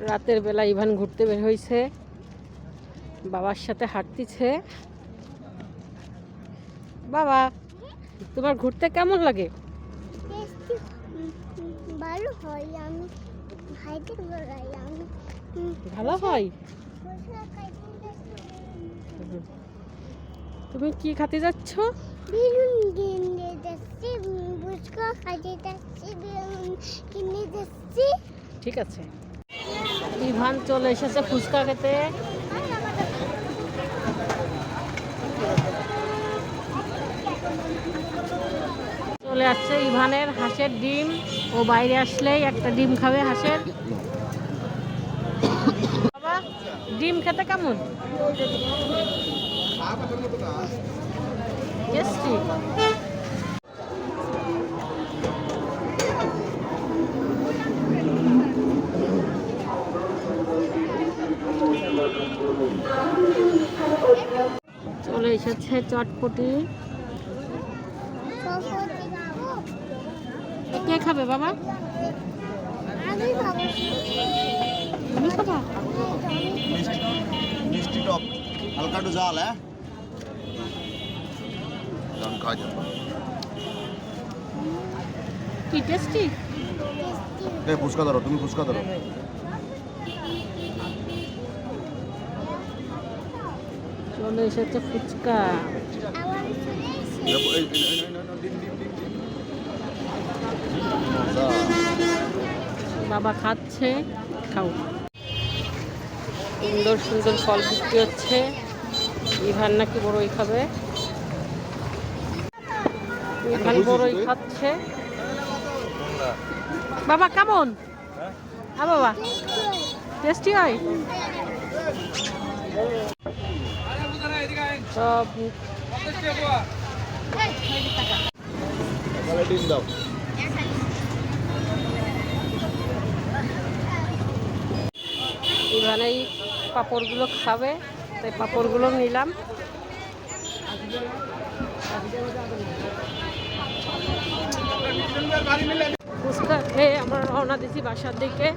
রাতের বেলা ইভান ঘুরতে বের হয়েছে, বাবার সাথে হাঁটতেছে। বাবা, তোমার ঘুরতে কেমন লাগে? ভালো হয়। আমি হাইটে বেড়াই। আমি ভালো হয়। তুমি কি খেতে যাচ্ছ? বেলুন কিনে যাচ্ছি, ফুচকা খাইতে যাচ্ছি, বেলুন কিনে যাচ্ছি। ঠিক আছে। ইভান চলে এসেছে ফুচকা খেতে। চলে আসছে ইভানের হাঁসের ডিম। ও বাইরে আসলেই একটা ডিম খাবে হাঁসের। বাবা, ডিম খেতে কেমন? টেস্টি। চলে এসেছে চটপটি। কে খাবে বাবা? আমি খাবো। তুমি খাবা? মিষ্টি টক হালকা একটু জাল, হ্যাঁ খাওয়া যাবে। কি টেস্টি? ফুচকা ধরো, তুমি ফুচকা ধরো। চলে এসেছে ফুচকা। বাবা খাচ্ছে, খাও। সুন্দর সুন্দর ফল বিক্রি হচ্ছে। ইভান নাকি বড়ই খাবে। ইভান বড়ই খাচ্ছে। বাবা কেমন? হ্যাঁ বাবা, টেস্টি হয় সব। ডিম দাও। ইভান এই পাঁপড়গুলো খাবে, তাই পাঁপড়গুলো নিলাম। ফুচকা খেয়ে আমরা রওনা দিছি বাসার দিকে।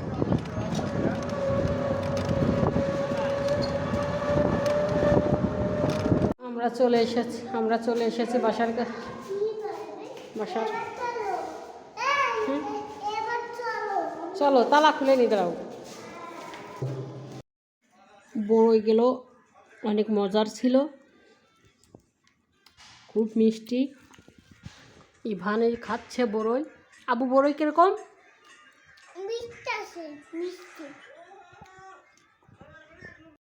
আমরা চলে এসেছি বাসার। চলো, তালা খুলে নি দাও। বড়ইগুলো অনেক মজার ছিল, খুব মিষ্টি। ইভান খাচ্ছে বড়ই। আবু, বড়ই কিরকম? মিষ্টি আছে, মিষ্টি।